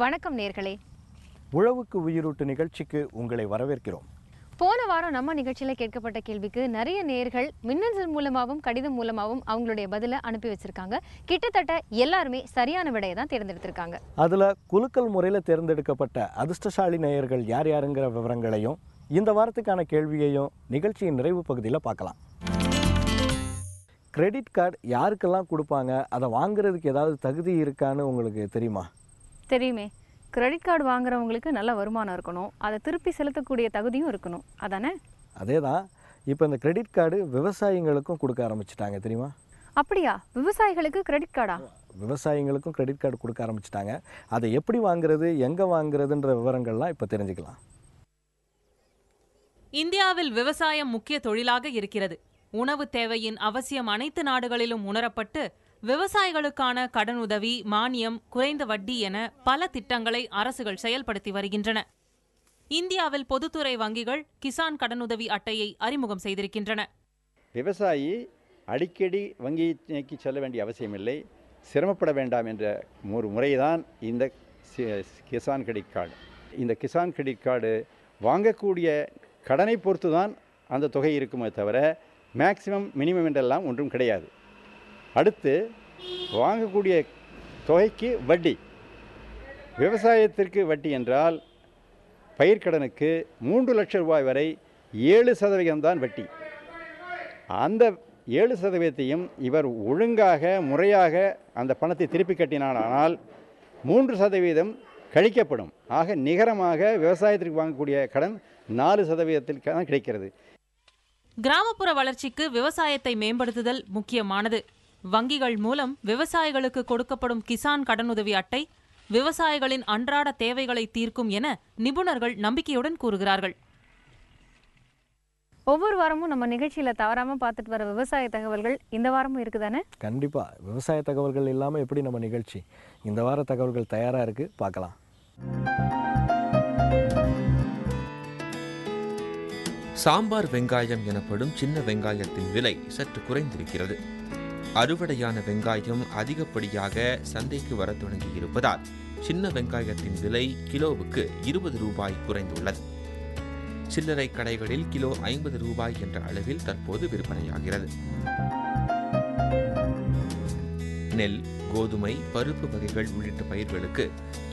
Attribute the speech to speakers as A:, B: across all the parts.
A: வணக்கம் நேர்களே,
B: உழவுக்கு உயிரூட்டு நிகழ்ச்சிக்கு உங்களை வரவேற்கிறோம்.
A: போன வாரம் நம்ம நிகழ்ச்சியில் கேட்கப்பட்ட கேள்விக்கு நிறைய நேர்கள் மின்னஞ்சல் மூலமாகவும் கடிதம் மூலமாகவும் அவங்களுடைய பதிலை அனுப்பி வச்சிருக்காங்க. கிட்டத்தட்ட எல்லாருமே சரியான விடையை தான் தேர்ந்தெடுத்திருக்காங்க.
B: அதில் குலுக்கல் முறையில் தேர்ந்தெடுக்கப்பட்ட அதிர்ஷ்டசாலி நேயர்கள் யார் யாருங்கிற விவரங்களையும் இந்த வாரத்துக்கான கேள்வியையும் நிகழ்ச்சியின் நிறைவு பகுதியில் பார்க்கலாம். கிரெடிட் கார்டு யாருக்கெல்லாம் கொடுப்பாங்க, அதை வாங்குறதுக்கு ஏதாவது தகுதி இருக்கான்னு உங்களுக்கு தெரியுமா?
A: தெரியுமே, கிரெடிட் கார்டு வாங்குறவங்களுக்கு நல்ல வருமானம் இருக்கணும், அதை திருப்பி செலுத்தக்கூடிய தகுதியும் இருக்கணும், அதானே?
B: அதே தான். இப்போ இந்த கிரெடிட் கார்டு விவசாயிகளுக்கும் கொடுக்க ஆரம்பிச்சிட்டாங்க, தெரியுமா?
A: அப்படியா? விவசாயிகளுக்கு கிரெடிட் கார்டா?
B: விவசாயிகளுக்கும் கிரெடிட் கார்டு கொடுக்க ஆரம்பிச்சிட்டாங்க. அதை எப்படி வாங்குறது, எங்கே வாங்குறதுன்ற விவரங்கள்லாம் இப்போ தெரிஞ்சுக்கலாம்.
C: இந்தியாவில் விவசாயம் முக்கிய தொழிலாக இருக்கிறது. உணவு தேவையின் அவசியம் அனைத்து நாடுகளிலும் உணரப்பட்டு விவசாயிகளுக்கான கடனுதவி, மானியம், குறைந்த வட்டி என பல திட்டங்களை அரசுகள் செயல்படுத்தி வருகின்றன. இந்தியாவில் பொதுத்துறை வங்கிகள் கிசான் கடனுதவி அட்டையை அறிமுகம் செய்திருக்கின்றன.
D: விவசாயி அடிக்கடி வங்கிக்கு செல்ல வேண்டிய அவசியமில்லை, சிரமப்பட வேண்டாம் என்ற ஒரு முறைதான் இந்த கிசான் கிரெடிட் கார்டு. இந்த கிசான் கிரெடிட் கார்டு வாங்கக்கூடிய கடனை பொறுத்து தான் அந்த தொகை இருக்குமே தவிர மேக்சிமம் மினிமம் என்றெல்லாம் ஒன்றும் கிடையாது. அடுத்து வாங்கக்கூடிய தொகைக்கு வட்டி. விவசாயத்திற்கு வட்டி என்றால் பயிர்க்கடனுக்கு 3 லட்சம் ரூபாய் வரை 7% தான் வட்டி. அந்த 7%ஐயும் இவர் ஒழுங்காக முறையாக அந்த பணத்தை திருப்பி கட்டினானால் 3% கழிக்கப்படும். ஆக நிகரமாக விவசாயத்திற்கு வாங்கக்கூடிய கடன் 4% தான் கிடைக்கிறது.
C: கிராமப்புற வளர்ச்சிக்கு விவசாயத்தை மேம்படுத்துதல் முக்கியமானது. வங்கிகள் மூலம் விவசாயிகளுக்கு கொடுக்கப்படும் கிசான் கடனுதவி அட்டை விவசாயிகளின் அன்றாட தேவைகளை தீர்க்கும் என நிபுணர்கள் நம்பிக்கையுடன் கூறுகிறார்கள்.
A: ஒவ்வொரு வாரமும் நம்ம நிகழ்ச்சியில் தவறாமல் பார்த்துட்டு வர விவசாய தகவல்கள் இந்த வாரமும் இருக்குதானே?
B: கண்டிப்பாக. விவசாய தகவல்கள் இல்லாமல் எப்படி நம்ம நிகழ்ச்சி? இந்த வார தகவல்கள் தயாராக இருக்குது, பார்க்கலாம்.
E: சாம்பார் வெங்காயம் எனப்படும் சின்ன வெங்காயத்தின் விலை சற்று குறைந்திருக்கிறது. அறுவடையான வெங்காயம் அதிகப்படியாக சந்தைக்கு வர தொடங்கியிருப்பதால் சின்ன வெங்காயத்தின் விலை கிலோவுக்கு 20 ரூபாய் குறைந்துள்ளது. சில்லறை கடைகளில் கிலோ 50 ரூபாய் என்ற அளவில் தற்போது விற்பனையாகிறது. நெல், கோதுமை, பருப்பு வகைகள் உள்ளிட்ட பயிர்களுக்கு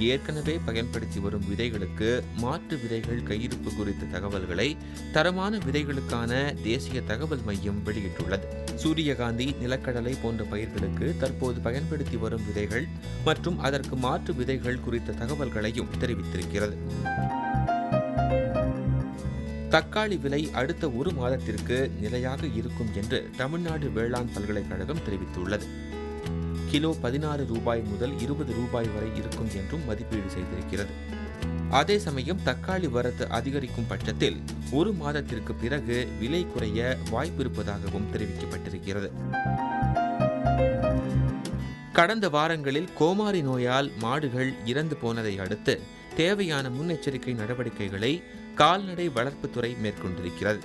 E: ஏற்கனவே பயன்படுத்தி வரும் விதைகளுக்கு மாற்று விதைகள் கையிருப்பு குறித்த தகவல்களை தரமான விதைகளுக்கான தேசிய தகவல் மையம் வெளியிட்டுள்ளது. சூரியகாந்தி, நிலக்கடலை போன்ற பயிர்களுக்கு தற்போது பயன்படுத்தி வரும் விதைகள் மற்றும் அதற்கு மாற்று விதைகள் குறித்த தகவல்களையும் தெரிவித்திருக்கிறது. தக்காளி விலை அடுத்த 1 மாதத்திற்கு நிலையாக இருக்கும் என்று தமிழ்நாடு வேளாண் பல்கலைக்கழகம் தெரிவித்துள்ளது. கிலோ 16 ரூபாய் முதல் 20 ரூபாய் வரை இருக்கும் என்றும் மதிப்பீடு செய்திருக்கிறது. அதே சமயம் தக்காளி வரத்து அதிகரிக்கும் பட்சத்தில் 1 மாதத்திற்கு பிறகு விலை குறைய வாய்ப்பிருப்பதாகவும் தெரிவிக்கப்பட்டிருக்கிறது. கடந்த வாரங்களில் கோமாரி நோயால் மாடுகள் இறந்து போனதை அடுத்து தேவையான முன்னெச்சரிக்கை நடவடிக்கைகளை கால்நடை வளர்ப்புத்துறை மேற்கொண்டிருக்கிறது.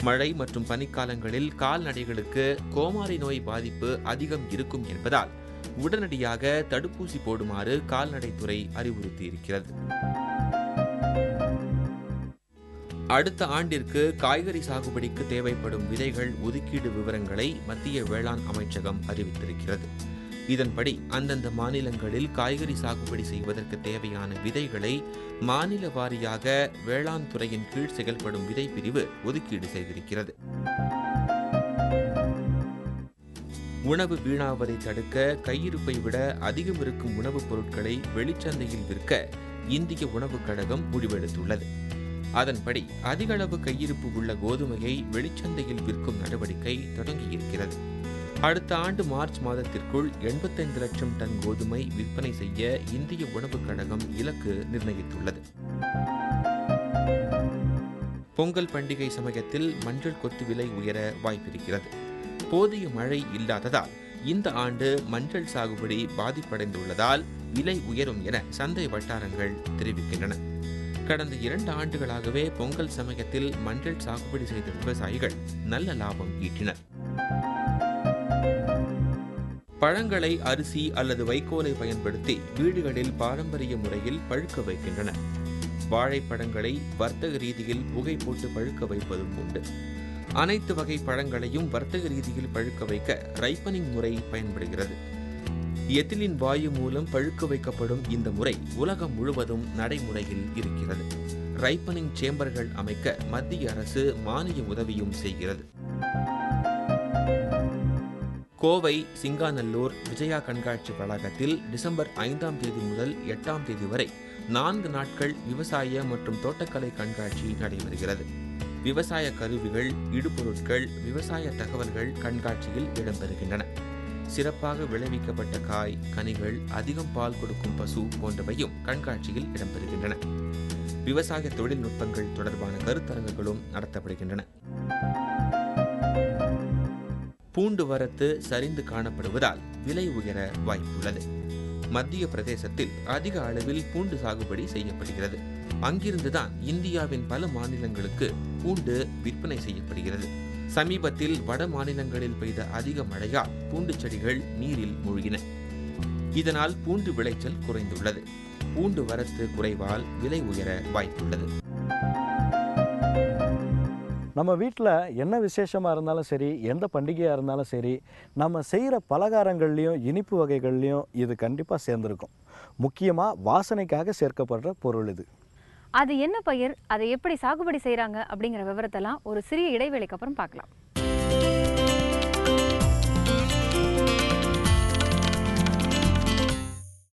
E: மழை மற்றும் பனிக்காலங்களில் கால்நடைகளுக்கு கோமாரி நோய் பாதிப்பு அதிகம் இருக்கும் என்பதால் உடனடியாக தடுப்பூசி போடுமாறு கால்நடைத்துறை அறிவுறுத்தியிருக்கிறது. அடுத்த ஆண்டிற்கு காய்கறி சாகுபடிக்கு தேவைப்படும் விதைகள் ஒதுக்கீடு விவரங்களை மத்திய வேளாண் அமைச்சகம் அறிவித்திருக்கிறது. இதன்படி அந்தந்த மாநிலங்களில் காய்கறி சாகுபடி செய்வதற்கு தேவையான விதைகளை மாநில வாரியாக வேளாண் துறையின் கீழ் செயல்படும் விதை பிரிவு ஒதுக்கீடு செய்திருக்கிறது. உணவு வீணாவதை தடுக்க கையிருப்பை விட அதிகம் இருக்கும் உணவுப் பொருட்களை வெளிச்சந்தையில் விற்க இந்திய உணவுக் கழகம் முடிவெடுத்துள்ளது. அதன்படி அதிக அளவு கையிருப்பு உள்ள கோதுமையை வெளிச்சந்தையில் விற்கும் நடவடிக்கை தொடங்கியிருக்கிறது. அடுத்த ஆண்டு மார்ச் மாதத்திற்குள் 85 லட்சம் டன் கோதுமை விற்பனை செய்ய இந்திய உணவுக் கழகம் இலக்கு நிர்ணயித்துள்ளது. பொங்கல் பண்டிகை சமயத்தில் மஞ்சள் கொத்து விலை உயர வாய்ப்பிருக்கிறது. போதிய மழை இல்லாததால் இந்த ஆண்டு மஞ்சள் சாகுபடி பாதிப்படைந்துள்ளதால் விலை உயரும் என சந்தை வட்டாரங்கள் தெரிவிக்கின்றன. கடந்த 2 ஆண்டுகளாகவே பொங்கல் சமயத்தில் மஞ்சள் சாகுபடி செய்த விவசாயிகள் நல்ல லாபம் ஈட்டினர். பழங்களை அரிசி அல்லது வைக்கோலை பயன்படுத்தி வீடுகளில் பாரம்பரிய முறையில் பழுக்க வைக்கின்றனர். வாழைப்பழங்களை வர்த்தக ரீதியில் புகை போட்டு பழுக்க வைப்பதும் உண்டு. அனைத்து வகை பழங்களையும் வர்த்தக ரீதியில் பழுக்க வைக்க ரைப்பனிங் முறை பயன்படுகிறது. எத்திலின் வாயு மூலம் பழுக்க வைக்கப்படும் இந்த முறை உலகம் முழுவதும் நடைமுறையில் இருக்கிறது. ரைப்பனிங் சேம்பர்கள் அமைக்க மத்திய அரசு மானிய உதவியும் செய்கிறது. கோவை சிங்காநல்லூர் விஜயா கண்காட்சி வளாகத்தில் டிசம்பர் 5ஆம் தேதி முதல் 8ஆம் தேதி வரை 4 நாட்கள் விவசாய மற்றும் தோட்டக்கலை கண்காட்சி நடைபெறுகிறது. விவசாய கருவிகள், இடுபொருட்கள், விவசாய தகவல்கள் கண்காட்சியில் இடம்பெறுகின்றன. சிறப்பாக விளைவிக்கப்பட்ட காய், கனிகள், அதிகம் பால் கொடுக்கும் பசு போன்றவையும் கண்காட்சியில் இடம்பெறுகின்றன. விவசாய தொழில்நுட்பங்கள் தொடர்பான கருத்தரங்குகளும் நடத்தப்படுகின்றன. பூண்டு வரத்து சரிந்து காணப்படுவதால் விலை உயர வாய்ப்புள்ளது. மத்திய பிரதேசத்தில் அதிக அளவில் பூண்டு சாகுபடி செய்யப்படுகிறது. அங்கிருந்துதான் இந்தியாவின் பல மாநிலங்களுக்கு பூண்டு விற்பனை செய்யப்படுகிறது. சமீபத்தில் வட மாநிலங்களில் பெய்த அதிக மழையால் பூண்டு செடிகள் நீரில் மூழ்கின. இதனால் பூண்டு விளைச்சல் குறைந்துள்ளது. பூண்டு வரத்து குறைவால் விலை உயர வாய்ப்புள்ளது.
B: நம்ம வீட்டில் என்ன விசேஷமாக இருந்தாலும் சரி, எந்த பண்டிகையாக இருந்தாலும் சரி, நம்ம செய்கிற பலகாரங்கள்லேயும் இனிப்பு வகைகள்லேயும் இது கண்டிப்பாக சேர்ந்துருக்கும். முக்கியமாக வாசனைக்காக சேர்க்கப்படுற பொருள் இது.
A: அது என்ன பயிர், அதை எப்படி சாகுபடி செய்கிறாங்க அப்படிங்கிற விவரத்தெல்லாம் ஒரு சிறிய இடைவேளைக்கு அப்புறம் பார்க்கலாம்.